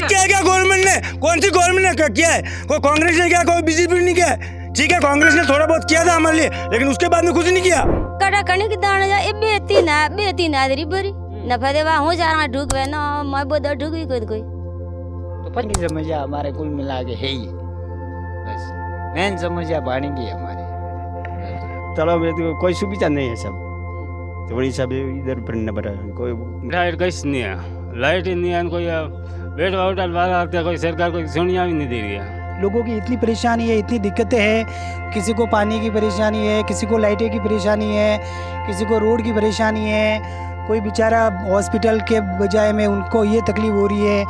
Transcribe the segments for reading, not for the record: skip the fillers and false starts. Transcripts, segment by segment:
क्या है क्या गवर्नमेंट ने, कौन सी गवर्नमेंट ने किया है? कोई कांग्रेस ने किया, कोई बीजेपी ने किया? ठीक है, कांग्रेस ने थोड़ा बहुत किया था हमारे लिए, लेकिन उसके बाद में कुछ नहीं किया। कड़ा कने की दाना जा ए बेती ना दरी बरी न फदेवा हो जा ढुक वे न मैं बोद ढुक कोई तो पहली समस्या हमारे कुल मिला के है ही, बस मेन समस्या पानी की है हमारी। तालाब में तो कोई सुविधा नहीं है, सब तो बड़ी सब इधर पर न बड़ा कोई लाइट कैसे नहीं है, लाइट ही नहीं है, कोई बेड वाउटर वाला आते, कोई सरकार कोई सुनिया भी नहीं दे रही है। लोगों की इतनी परेशानी है, इतनी दिक्कतें हैं, किसी को पानी की परेशानी है, किसी को लाइटें की परेशानी है, किसी को रोड की परेशानी है, कोई बेचारा हॉस्पिटल के बजाय में उनको ये तकलीफ़ हो रही है।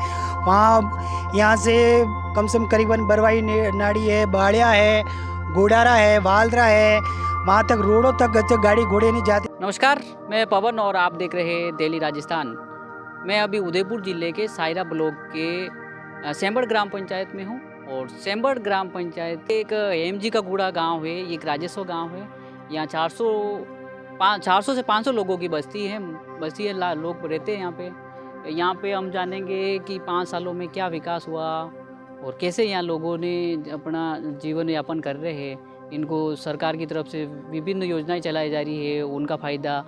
वहाँ यहाँ से कम से कम करीबन बरवाई नाड़ी है, बाड़िया है, गोडारा है, वालदरा है, वहाँ तक रोडों तक गाड़ी घोड़े नहीं जाते। नमस्कार, मैं पवन और आप देख रहे हैं दिल्ली राजस्थान। मैं अभी उदयपुर ज़िले के सायरा ब्लॉक के सेंबड़ ग्राम पंचायत में हूँ और सेंबड़ ग्राम पंचायत एक एमजी का कूड़ा गांव है, एक राजस्व गांव है। यहाँ 400 से 500 लोगों की बस्ती है, लोग रहते हैं यहाँ पे। यहाँ पे हम जानेंगे कि 5 सालों में क्या विकास हुआ और कैसे यहाँ लोगों ने अपना जीवन यापन कर रहे हैं। इनको सरकार की तरफ से विभिन्न योजनाएं चलाई जा रही है, उनका फ़ायदा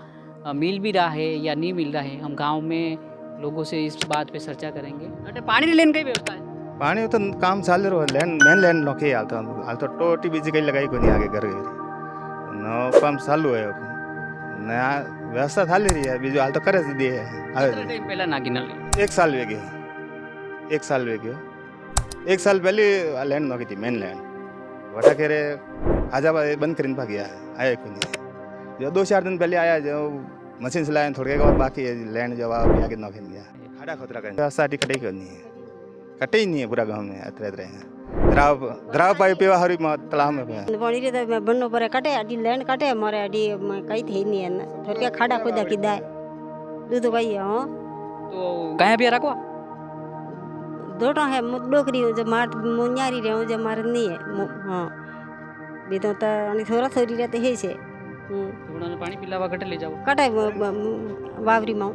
मिल भी रहा है या नहीं मिल रहा है। हम गांव में लोगों से इस बात पे चर्चा करेंगे। अरे पानी लेने की व्यवस्था है? पानी तो काम चालू रहो, लैंड मेन लैंड नोके हाल तो टोटी बीजी कहीं लगाई को नहीं आगे घर नो काम चालू है, नया व्यवस्था थाली रही है, बीजू हाल तो करे दिए है। टाइम पहला ना गिना ले 1 साल वे गयो, 1 साल वे गयो, 1 साल पहले लैंड नोकी थी मेन लैंड वटा के रे आजा बंद करीन भाग गया है, आया को नहीं। जो 2-4 दिन पहले आया, जो मशीन से लाया थोड़े और बाकी लैंड जो आगे नोके गया खड़ा खोतरा कर व्यवस्था कटे को नहीं है, कटे ही नहीं है पूरा गाँव में। अतरे द्राव पाई पीवा हरी तालाब में पानी रे तो बन्नो पर कटे अडी लैंड कटे मारे अडी कई थे नहीं है ना थोड़े खाड़ा खोदा किदाय दूध भाई। हां तो गाय भी रखवा दोटा है डोकरी जो मार मुन्यारी रे जो मार नहीं है। हां बे तो अनि थोड़ा थोड़ी रहते है से थोड़ा पानी पिलावा कटे ले जाओ कटे वावरी मां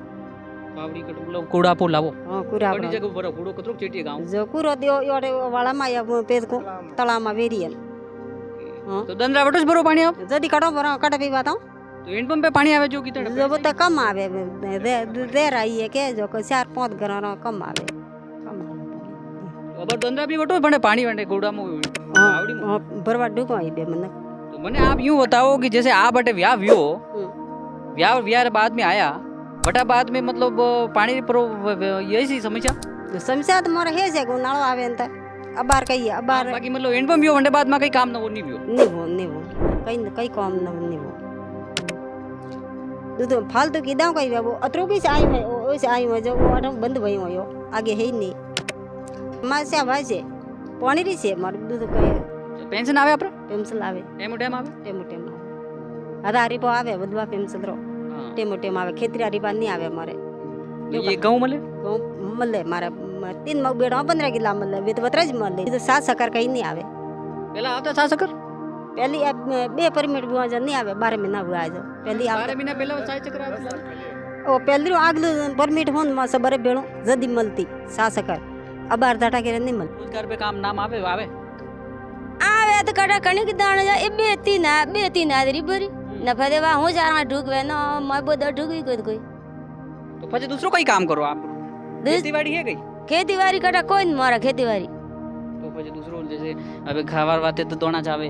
बावड़ी कट मतलब कूड़ा पो लावो। हां कूड़ा बड़ी जगह बरो कूड़ो कतरो चेटी गांव जो कूड़ो दियो योडे वाला मा या पेद को तला मा वेरियल। हां तो दंदरा बटोस भरो पानी आप जदी कटो भरो कटे पीवा तो हैंड पंप पे पानी आवे जो कितने जब तक कम आवे दे रही है के जो 4-5 घर कम आवे अब दंदरा भी बटो बने पानी बने कूड़ा में आवड़ी बरवा डुको आई बे मन। तो मैंने आप यूं बताओ कि जैसे आ बटे व्याह व्यो व्याह बाद में आया बटा बाद में मतलब पानी पर यही सी समस्या तो मोर है से नालो आवे त अबार कही अबार बाकी मतलब हैंड पंप व्यो वंडे बाद में कई काम न हो नहीं वो कई काम न वो दूध फालतू की दाव कई वो अतरो की से आई है ओ से आई है जो वो अडम बंद भई होयो आगे है ही नहीं मा से भाई से पानी री से मार दूध कई पेंशन आवे आपरे पेंशन आवे टेम आवे आधा रिपो आवे बदवा पेंशन रो टेम आवे खेतरी रिपा नहीं आवे मारे ये गांव मले मारे 3 मग बेड़ा 15 किला मले वे तो बतरा मले तो 7 सकर कहीं नहीं आवे पहला आता 7 सकर पहली बे परमिट बुआ जो नहीं आवे 12 महीना हुआ जो पहली 12 महीना पहला 7 चक्कर आवे ओ पहली रो आगलो परमिट होन मा सबरे बेड़ो जदी मलती 7 सकर अब अर्धाटा के नहीं मल रोजगार पे काम नाम आवे तो कड़ा कने की दाना जा ए बेती ना दरी बरी न फदेवा हो जा ढुक वे न मैं बोद ढुक कोई तो फिर दूसरो कोई काम करो आप खेतीबाड़ी है गई खेतीबाड़ी कटा कोई नहीं मारा खेतीबाड़ी तो फिर दूसरो जैसे अबे खावार बातें तो दोना चावे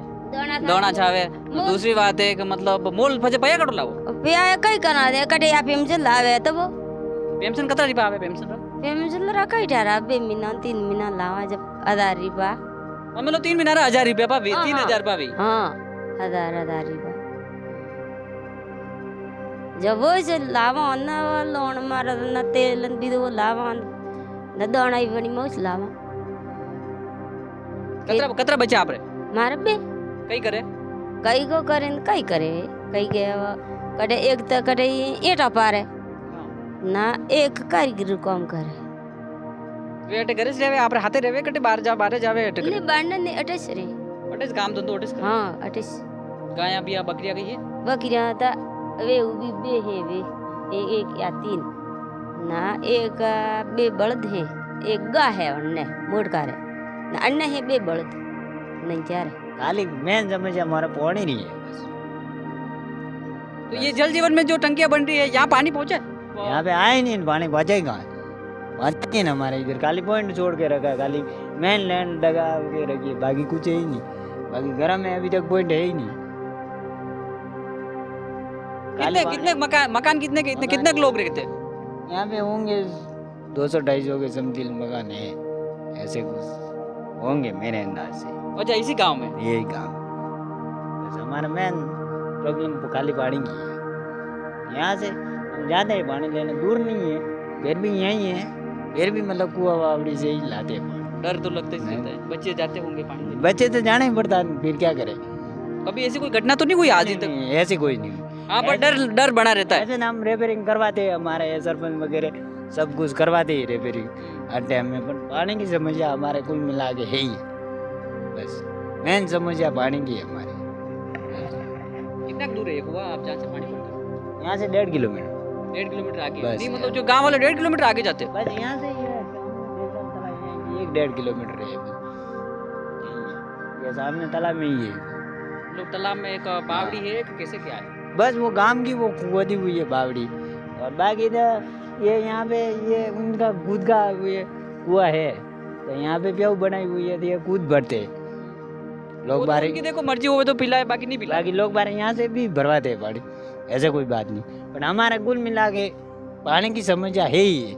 दूसरी बात है कि मतलब मोल फजे पया कटो लाओ पिया कई कना दे कटे या पेंशन लावे तब पेंशन कतरा रिपा आवे पेंशन रा कई टारा 2 महीना 3 महीना लावा जब 1000 रिपा मतलब 3 महीना 1000 रुपया पावे 3000 पावे। हां 1000 रिपा जब वो से लावा न लोन मार न तेल भी तो लावा न दाना ही बनी मोच लावा कतरा बचा आपरे मारे बे कई करे कई को करे कई के कटे एक तो कटे ईटा पारे ना एक कारीगर काम करे वेटे घरे से आपरे हाथे रेवे कटे बाहर जावे अटे नहीं बांधने नहीं अटेस रे अटेस काम धंधो अटेस हां अटेस गाया बिया बकरिया गई है बकरिया ता वे उबी बे है वे एक या 3 ना एक बे बळद है એક ગા હે અન્ને મોડકા રે ને અન્ને હે બે બળદ નહીં ચારે खाली मेन समस्या हमारा पानी नहीं है बस। तो ये जल जीवन में जो टंकियां बन रही है यहाँ पानी पहुँचे? यहाँ पे आए नहीं पानी बचेगा पहुँचे ना हमारे इधर खाली पॉइंट छोड़ के रखा है, खाली मेन लैंड लगा के रखी है, बाकी कुछ है ही नहीं। बाकी घर में अभी तक पॉइंट है ही नहीं। कितने कितने मकान कितने कितने कितने लोग रहते हैं? यहाँ पे होंगे 200-250 के समथिंग मकान है, ऐसे कुछ होंगे मेरे अंदाज से। अच्छा, इसी गांव में? यही काम बस हमारा मेन प्रॉब्लम खाली पानी की है। यहाँ से हम जाते हैं पानी लेने, दूर नहीं है, फिर भी यहीं है, फिर भी मतलब कुआ वावड़ी से ही लाते हैं पानी। डर तो लगता ही रहता है, बच्चे जाते होंगे पानी लेने। बच्चे तो जाना ही पड़ता है, फिर क्या करें। कभी ऐसी कोई घटना तो नहीं हुई आज तक? नहीं, ऐसे कोई नहीं। हाँ, पर डर डर बना रहता है। ऐसे ना हम रिपेयरिंग करवाते हैं, हमारे सरपंच वगैरह सब कुछ करवाते ही रिपेयरिंग हर टाइम में, पर पानी की समस्या हमारे कुल मिला के है ही है। बस मेन समस्या पानी की है हमारी। कितना दूर है ये कुआ आप जहाँ से पानी पड़ता है? यहाँ से 1.5 किलोमीटर 1.5 किलोमीटर आगे? बस। नहीं मतलब जो गांव वाले 1.5 किलोमीटर आगे जाते हैं? बस यहाँ से ये 1-1.5 किलोमीटर है बस। ये सामने तालाब में ही है। लोग तालाब में एक बावड़ी है कि कैसे क्या है? बस वो गांव की वो खोदी हुई है बावड़ी, और बाकी तो ये यहाँ पे ये उनका खुद का ये कुआ है, तो यहाँ पे प्याऊ बनाई हुई है, तो ये खुद भरते हैं लोग वो तो बारे। उनकी देखो मर्जी हो तो पिलाए, बाकी नहीं पिलाए। बाकी लोग बारे यहाँ से भी भरवाते हैं पानी, ऐसे कोई बात नहीं। पर हमारा कुल मिला के पानी की समस्या है ही है।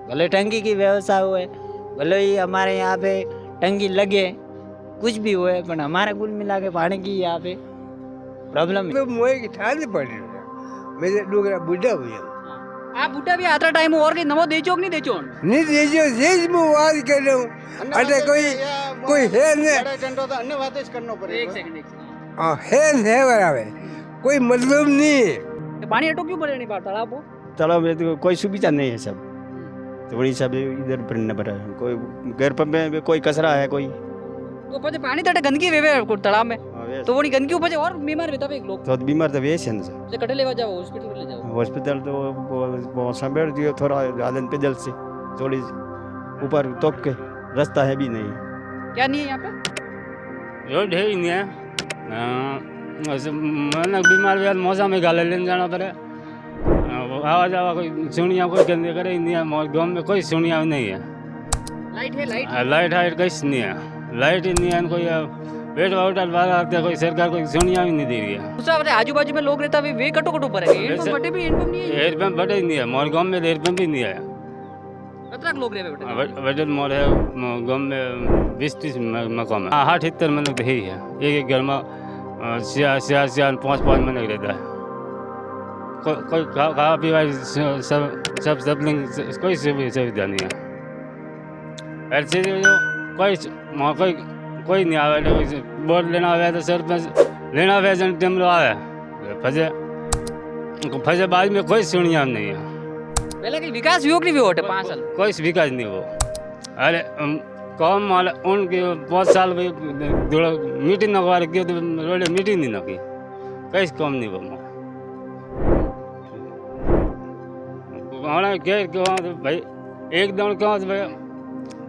भले टंकी की व्यवस्था हुए, भले ही हमारे यहाँ पे टंकी लगे, कुछ भी हुए, पर हमारा कुल मिला के पानी की यहाँ पे प्रॉब्लम है। मोए की ठान पड़ी मेरे डोगरा बुढ़ा हुआ आप बूटा भी आतरा टाइम और के नमो देचो कि नहीं देचो? नहीं देजो देज में वाद कर रहा हूँ अरे कोई है नहीं एक सेकंड है नहीं बराबर कोई मतलब नहीं तो पानी हटो क्यों भरे नहीं पाता तालाब वो? तालाब में तो कोई सुविधा नहीं है, सब थोड़ी सब इधर भरना पड़ा है। कोई घर पर में कोई कचरा है, कोई तो पचे पानी तटे गंदगी वेवे तालाब में, तो वो नहीं गंदगी ऊपर और बीमार रहता है लोग। तो बीमार तो वैसे है ना सर। से कटे लेवा जाओ हॉस्पिटल ले जाओ। हॉस्पिटल तो वो संभेड़ दियो थोड़ा ज़्यादा पैदल से, थोड़ी ऊपर तोप के रास्ता है भी नहीं। क्या नहीं है यहाँ पे? रोड है ही नहीं है। मैंने बीमार भी मौसम में गाले लेने जाना पड़े, आवा जावा कोई सुनिया कोई गंदे करे ही नहीं है। गाँव में कोई सुनिया नहीं है। लाइट है? लाइट लाइट हाइट कैसे नहीं है, लाइट ही नहीं है। कोई पेट वाउटर वाला आते कोई सरकार कोई सुनिया भी नहीं दे रही है। दूसरा बताए आजू बाजू में लोग रहता है वे कटो कटो पर है, हैंडपंप बटे भी हैंडपंप नहीं है। एयरपम्प बटे ही नहीं है, मोर गाँव में एयरपम्प ही नहीं है। कितना लोग रहे बेटे? बजट मोर है गाँव में 20-30 मकान है। 60-70 मतलब तो ही है। एक घर में 4-5 महीने रहता है। कोई खा पीवा सब कोई सुविधा नहीं है। ऐसे जो कोई नहीं आवे, वोट लेना आवे तो सरपंच लेना आवे टेम आवे फजे बाद में कोई सुनिया नहीं है। पहले कहीं विकास भी हो कि नहीं हुआ 5 साल? कोई विकास नहीं हो। अरे कौन माल उनके 5 साल मीटिंग न हुआ की, तो रोड मीटिंग नहीं न की, कैसे कम नहीं हुआ। भाई एकदम कहाँ से भाई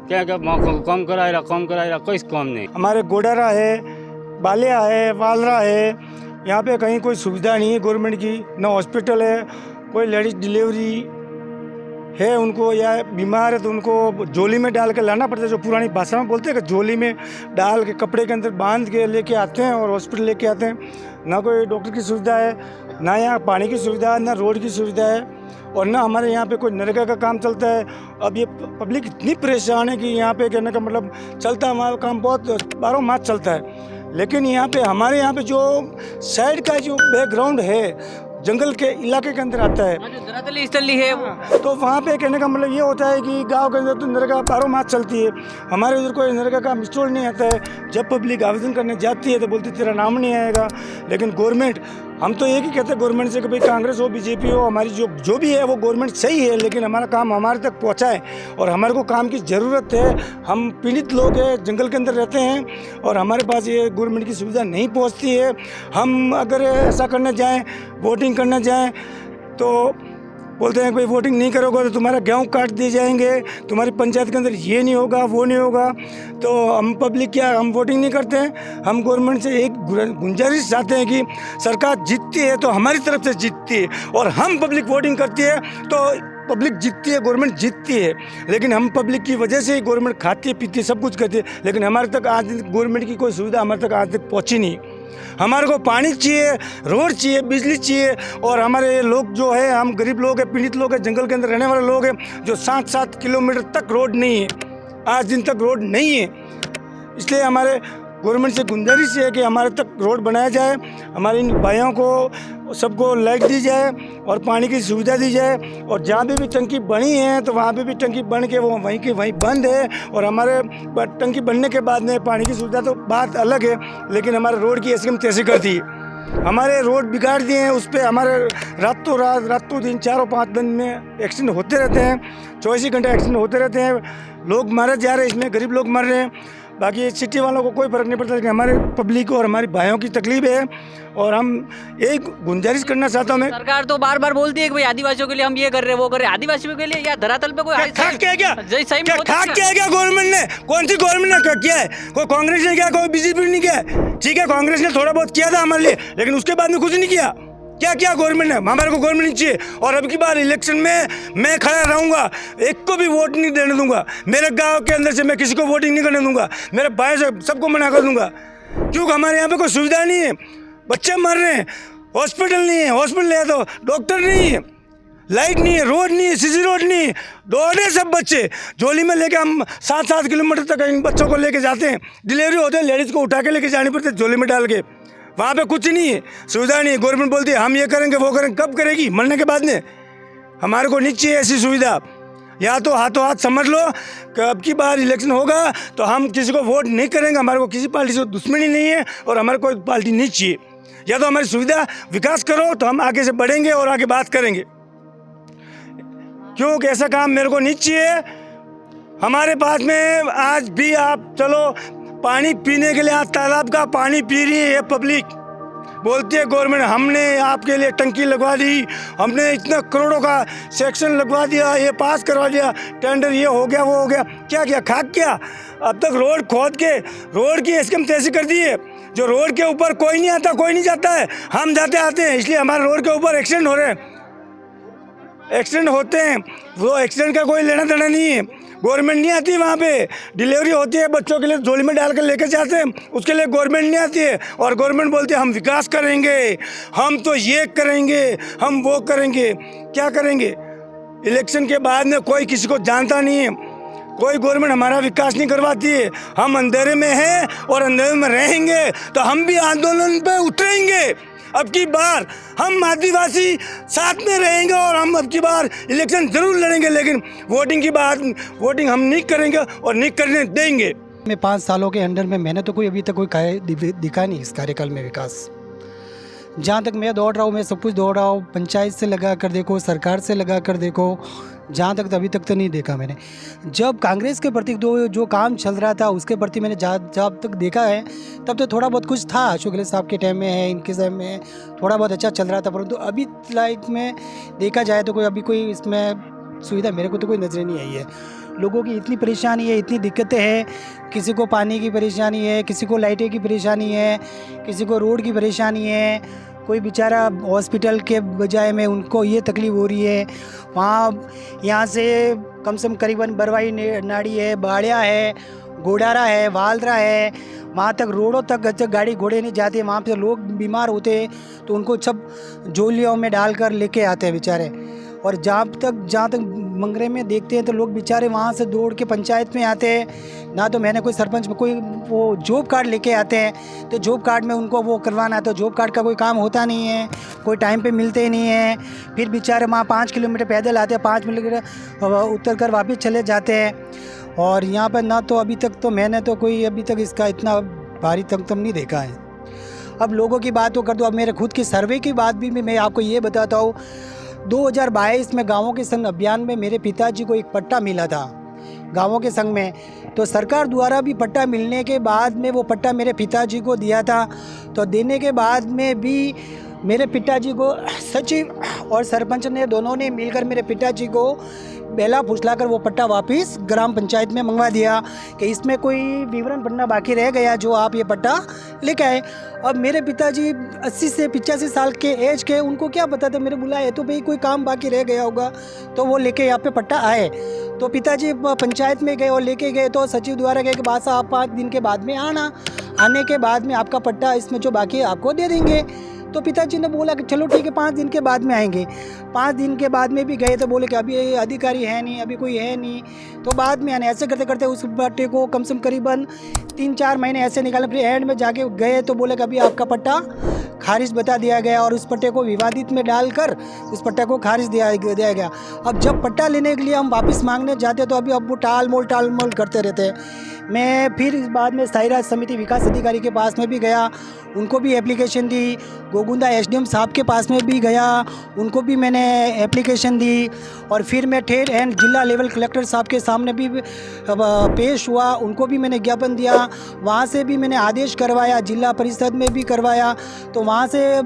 क्या कम कराएगा कोई कम नहीं। हमारे गोडारा है, बालिया है, वालरा है, यहाँ पे कहीं कोई सुविधा नहीं है गवर्नमेंट की, ना हॉस्पिटल है, कोई लेडीज डिलीवरी है उनको, या बीमार है तो उनको झोली में डाल के लाना पड़ता है, जो पुरानी भाषा में बोलते हैं कि झोली में डाल के कपड़े के अंदर बांध के लेके आते हैं और हॉस्पिटल लेके आते हैं। ना कोई डॉक्टर की सुविधा है, ना यहाँ पानी की सुविधा है, ना रोड की सुविधा है, और ना हमारे यहाँ पे कोई नरेगा का काम चलता है। अब ये पब्लिक इतनी परेशान है कि यहाँ पे कहने का मतलब चलता है, हमारा काम बहुत 12 मास चलता है, लेकिन यहाँ पे हमारे यहाँ पे जो साइड का जो बैकग्राउंड है जंगल के इलाके के अंदर आता है, जो धरातली स्थली है वो तो वहाँ पे कहने का मतलब ये होता है कि गांव के अंदर तो नरेगा 12 मास चलती है, हमारे उधर कोई नरेगा का इंस्टॉल नहीं आता है। जब पब्लिक आवेदन करने जाती है तो बोलती तेरा नाम नहीं आएगा, लेकिन गवर्नमेंट, हम तो एक ही कहते हैं गवर्नमेंट से कि भाई कांग्रेस हो बीजेपी हो, हमारी जो भी है वो गवर्नमेंट सही है, लेकिन हमारा काम हमारे तक पहुँचाए, और हमारे को काम की ज़रूरत है। हम पीड़ित लोग हैं, जंगल के अंदर रहते हैं, और हमारे पास ये गवर्नमेंट की सुविधा नहीं पहुँचती है। हम अगर ऐसा करने जाएँ, वोटिंग करने जाएँ, तो बोलते हैं भाई वोटिंग नहीं करोगे तो तुम्हारा गेहूँ काट दिए जाएंगे, तुम्हारी पंचायत के अंदर ये नहीं होगा वो नहीं होगा। तो हम पब्लिक क्या, हम वोटिंग नहीं करते हैं। हम गवर्नमेंट से एक गुंजाइश चाहते हैं कि सरकार जीतती है तो हमारी तरफ से जीतती है, और हम पब्लिक वोटिंग करती है तो पब्लिक जीतती है, गवर्नमेंट जीतती है। लेकिन हम पब्लिक की वजह से ही गवर्नमेंट खाती है पीती है सब कुछ करती है, लेकिन हमारे तक आज गवर्नमेंट की कोई सुविधा हमारे तक आज तक पहुँची नहीं। हमारे को पानी चाहिए, रोड चाहिए, बिजली चाहिए, और हमारे लोग जो है, हम गरीब लोग हैं, पीड़ित लोग हैं, जंगल के अंदर रहने वाले लोग हैं, जो 7-7 किलोमीटर तक रोड नहीं है, आज दिन तक रोड नहीं है। इसलिए हमारे गवर्नमेंट से गुंजाइश है कि हमारे तक रोड बनाया जाए, हमारे इन भाइयों को सबको लाइट दी जाए और पानी की सुविधा दी जाए। और जहाँ भी टंकी बनी है तो वहाँ पे भी टंकी बन के वो वहीं की वहीं बंद है, और हमारे टंकी बनने के बाद में पानी की सुविधा तो बात अलग है, लेकिन हमारे रोड की ऐसी हम तैसी कर दी। हमारे रोड बिगाड़ दिए हैं, उस पर हमारे रातों दिन 4-5 दिन में एक्सीडेंट होते रहते हैं, 24 घंटे एक्सीडेंट होते रहते हैं, लोग मारे जा रहे हैं, इसमें गरीब लोग मर रहे हैं। बाकी सिटी वालों को कोई फर्क नहीं पड़ता, लेकिन हमारे पब्लिक और हमारी भाइयों की तकलीफ है। और हम एक गुंजाइश करना चाहता हूँ मैं, सरकार तो बार बार बोलती है कि भाई आदिवासियों के लिए हम ये कर रहे हैं वो कर रहे हैं, आदिवासियों के लिए या धरातल पे कोई खाक किया क्या सही में खाक किया क्या गवर्नमेंट ने? कौन सी गवर्नमेंट ने किया है? कोई कांग्रेस ने किया, कोई बीजेपी ने किया। ठीक है, कांग्रेस ने थोड़ा बहुत किया था हमारे लिए, लेकिन उसके बाद में कुछ नहीं किया। क्या क्या गवर्नमेंट ने? हमारे को गवर्नमेंट नहीं चाहिए। और अब की बार इलेक्शन में मैं खड़ा रहूंगा, एक को भी वोट नहीं देने दूंगा। मेरे गांव के अंदर से मैं किसी को वोटिंग नहीं करने दूंगा, मेरे भाई से सबको मना कर दूंगा, क्योंकि हमारे यहाँ पे कोई सुविधा नहीं है, बच्चे मर रहे हैं, हॉस्पिटल नहीं है, हॉस्पिटल है तो डॉक्टर नहीं है, लाइट नहीं है, रोड नहीं है, सीसी रोड नहीं है, दौड़े सब बच्चे झोली में लेके हम 7-7 किलोमीटर तक इन बच्चों को लेके जाते हैं। डिलीवरी होते हैं, लेडीज़ को उठा के लेके जानी पड़ती है झोली में डाल के, वहाँ पे कुछ नहीं है, सुविधा नहीं है। गवर्नमेंट बोलती है हम ये करेंगे वो करेंगे, कब करेगी? मरने के बाद में। हमारे को नहीं चाहिए ऐसी सुविधा। या तो हाथों हाथ समझ लो कि अब की बार इलेक्शन होगा तो हम किसी को वोट नहीं करेंगे, हमारे को किसी पार्टी से दुश्मनी नहीं है और हमारे कोई पार्टी नहीं चाहिए। या तो हमारी सुविधा विकास करो तो हम आगे से बढ़ेंगे और आगे बात करेंगे, क्योंकि ऐसा काम मेरे को नहीं चाहिए। हमारे पास में आज भी आप चलो पानी पीने के लिए आज तालाब का पानी पी रही है ये पब्लिक, बोलती है गवर्नमेंट हमने आपके लिए टंकी लगवा दी, हमने इतना करोड़ों का सेक्शन लगवा दिया, ये पास करवा दिया, टेंडर ये हो गया वो हो गया। क्या क्या खाक क्या? अब तक रोड खोद के रोड की स्कीम तैसी कर दी है, जो रोड के ऊपर कोई नहीं आता, कोई नहीं जाता है, हम जाते आते हैं, इसलिए हमारे रोड के ऊपर एक्सीडेंट हो रहे हैं, एक्सीडेंट होते हैं। वो एक्सीडेंट का कोई लेना देना नहीं है, गवर्नमेंट नहीं आती वहाँ पे। डिलीवरी होती है बच्चों के लिए, झोली में डाल कर लेके जाते हैं, उसके लिए गवर्नमेंट नहीं आती है। और गवर्नमेंट बोलती है हम विकास करेंगे, हम तो ये करेंगे, हम वो करेंगे। क्या करेंगे? इलेक्शन के बाद में कोई किसी को जानता नहीं है, कोई गवर्नमेंट हमारा विकास नहीं करवाती है। हम अंधेरे में हैं और अंधेरे में रहेंगे, तो हम भी आंदोलन पे उतरेंगे। अब की बार हम आदिवासी साथ में रहेंगे और हम अब की बार इलेक्शन जरूर लड़ेंगे, लेकिन वोटिंग की बात, वोटिंग हम नहीं करेंगे और नहीं करने देंगे। मैं 5 सालों के अंडर में मैंने तो कोई अभी तक कोई दिखा नहीं इस कार्यकाल में विकास। जहाँ तक मैं दौड़ रहा हूँ, मैं सब कुछ दौड़ रहा हूँ, पंचायत से लगा कर देखो, सरकार से लगा कर देखो, जहाँ तक अभी तक तो नहीं देखा मैंने। जब कांग्रेस के प्रति जो काम चल रहा था उसके प्रति मैंने जब तक देखा है तब तो थोड़ा बहुत कुछ था। अशोक गहलोत साहब के टाइम में है, इनके टाइम में थोड़ा बहुत अच्छा चल रहा था, परंतु अभी लाइफ में देखा जाए तो अभी कोई इसमें सुविधा मेरे को तो कोई नजर नहीं आई है। लोगों की इतनी परेशानी है, इतनी दिक्कतें हैं, किसी को पानी की परेशानी है, किसी को लाइटें की परेशानी है, किसी को रोड की परेशानी है, कोई बेचारा हॉस्पिटल के बजाय में उनको ये तकलीफ़ हो रही है। वहाँ यहाँ से कम से कम करीबन बरवाई नाड़ी है, बाड़िया है, गोडारा है, वालरा है, वहाँ तक रोडों तक गाड़ी घोड़े नहीं जाते। वहाँ पे लोग बीमार होते हैं तो उनको सब झोलियों में डालकर लेके आते हैं बेचारे। और जहाँ तक मंगरे में देखते हैं तो लोग बेचारे वहाँ से दौड़ के पंचायत में आते हैं। ना तो मैंने कोई सरपंच में कोई वो जॉब कार्ड लेके आते हैं, तो जॉब कार्ड में उनको वो करवाना है, तो जॉब कार्ड का कोई काम होता नहीं है, कोई टाइम पे मिलते ही नहीं है। फिर बेचारे वहाँ 5 किलोमीटर पैदल आते हैं, 5 किलोमीटर उतर कर वापस चले जाते हैं। और यहाँ पर ना तो अभी तक तो मैंने तो कोई अभी तक इसका इतना भारी तंगतम नहीं देखा है। अब लोगों की बात तो कर दो, अब मेरे खुद की सर्वे की बात भी मैं आपको ये बताता हूँ। 2022 में गाँवों के संग अभियान में मेरे पिताजी को एक पट्टा मिला था गाँवों के संग में, तो सरकार द्वारा भी पट्टा मिलने के बाद में वो पट्टा मेरे पिताजी को दिया था। तो देने के बाद में भी मेरे पिताजी को सचिव और सरपंच ने दोनों ने मिलकर मेरे पिताजी को बेला फुसलाकर वो पट्टा वापस ग्राम पंचायत में मंगवा दिया कि इसमें कोई विवरण भरना बाकी रह गया जो आप ये पट्टा लेके आए। अब मेरे पिताजी 80 से 85 साल के एज के, उनको क्या पता था, मेरे बुलाए तो भाई कोई काम बाकी रह गया होगा तो वो लेके यहाँ पे पट्टा आए। तो पिताजी पंचायत में गए और लेके गए तो सचिव द्वारा कहे कि बात साहब आप 5 दिन के बाद में आना, आने के बाद में आपका पट्टा इसमें जो बाकी है आपको दे देंगे। तो पिताजी ने बोला कि चलो ठीक है 5 दिन के बाद में आएंगे। 5 दिन के बाद में भी गए तो बोले कि अभी अधिकारी है नहीं, अभी कोई है नहीं, तो बाद में आने। ऐसे करते करते उस पट्टे को कम से कम करीबन 3-4 महीने ऐसे निकाले। फिर एंड में जाके गए तो बोले कि अभी आपका पट्टा खारिज बता दिया गया और उस पट्टे को विवादित में डालकर उस पट्टे को खारिज दिया गया। अब जब पट्टा लेने के लिए हम वापस मांगने जाते तो अभी अब वो टाल मोल करते रहते हैं। मैं फिर इस बाद में साहिरा समिति विकास अधिकारी के पास में भी गया, उनको भी एप्लीकेशन दी। गोगुंदा एसडीएम साहब के पास में भी गया, उनको भी मैंने एप्लीकेशन दी। और फिर मैं ठेठ एंड जिला लेवल कलेक्टर साहब के सामने भी पेश हुआ, उनको भी मैंने ज्ञापन दिया। वहाँ से भी मैंने आदेश करवाया, जिला परिषद में भी करवाया। तो वहाँ से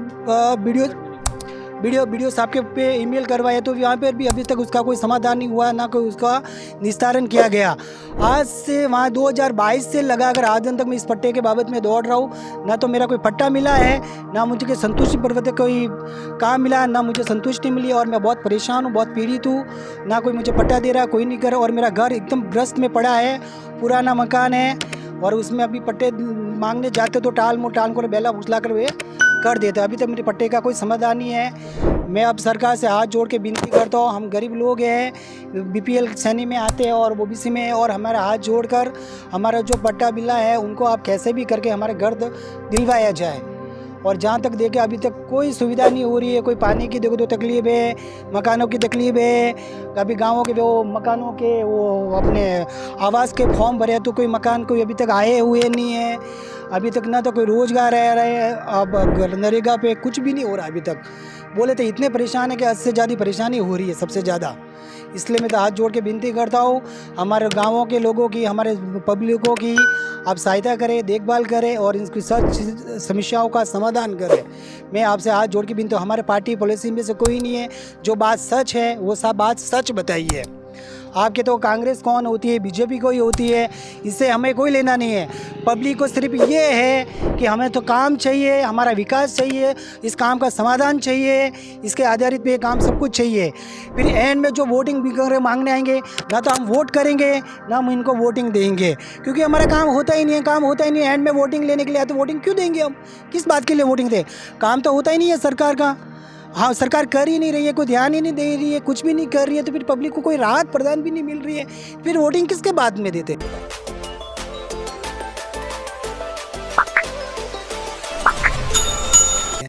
वीडियो साहब के पे ईमेल करवाया तो वहाँ पर भी अभी तक उसका कोई समाधान नहीं हुआ, ना कोई उसका निस्तारण किया गया। आज से वहाँ 2022 से लगाकर आज दिन तक मैं इस पट्टे के बाबत में दौड़ रहा हूँ। ना तो मेरा कोई पट्टा मिला है, ना मुझे कोई संतुष्टि पर्वत कोई काम मिला, ना मुझे संतुष्टि मिली। और मैं बहुत परेशान हूँ, बहुत पीड़ित हूँ। ना कोई मुझे पट्टा दे रहा, कोई नहीं कर रहा। और मेरा घर एकदम ग्रस्त में पड़ा है, पुराना मकान है और उसमें अभी पट्टे मांगने जाते तो टाल को बेला फुसला कर वे कर देते। अभी तक मेरे पट्टे का कोई समाधान नहीं है। मैं अब सरकार से हाथ जोड़ के विनती करता हूँ, हम गरीब लोग हैं, बीपीएल श्रेणी में आते हैं और ओबीसी में, और हमारा हाथ जोड़कर हमारा जो पट्टा मिला है उनको आप कैसे भी करके हमारे घर दिलवाया जाए। और जहाँ तक देखे अभी तक कोई सुविधा नहीं हो रही है। कोई पानी की देखो तो तकलीफ है, मकानों की तकलीफ है। कभी गाँवों के वो मकानों के वो अपने आवास के फॉर्म भरे तो कोई मकान कोई अभी तक आए हुए नहीं है। अभी तक ना तो कोई रोज़गार आ रहा है, अब नरेगा पे कुछ भी नहीं हो रहा अभी तक। बोले तो इतने परेशान है कि हद से ज़्यादा परेशानी हो रही है सबसे ज़्यादा। इसलिए मैं तो हाथ जोड़ के विनती करता हूँ हमारे गाँवों के लोगों की, हमारे पब्लिकों की आप सहायता करें, देखभाल करें और इनकी सच समस्याओं का समाधान करें। मैं आपसे हाथ जोड़ के विनती, हमारे पार्टी पॉलिसी में से कोई नहीं है, जो बात सच है वो सब बात सच बताइए। आपके तो कांग्रेस कौन होती है, बीजेपी कोई होती है, इससे हमें कोई लेना नहीं है। पब्लिक को सिर्फ ये है कि हमें तो काम चाहिए, हमारा विकास चाहिए, इस काम का समाधान चाहिए, इसके आधारित पे काम सब कुछ चाहिए। फिर एंड में जो वोटिंग भी मांगने आएंगे, ना तो हम वोट करेंगे ना हम इनको वोटिंग देंगे, क्योंकि हमारा काम होता ही नहीं है। काम होता ही नहीं है, एंड में वोटिंग लेने के लिए तो वोटिंग क्यों देंगे हम? किस बात के लिए वोटिंग दें? काम तो होता ही नहीं है सरकार का। हाँ, सरकार कर ही नहीं रही है, कोई ध्यान ही नहीं दे रही है, कुछ भी नहीं कर रही है, तो फिर पब्लिक को कोई राहत प्रदान भी नहीं मिल रही है, फिर वोटिंग किसके बाद में देते?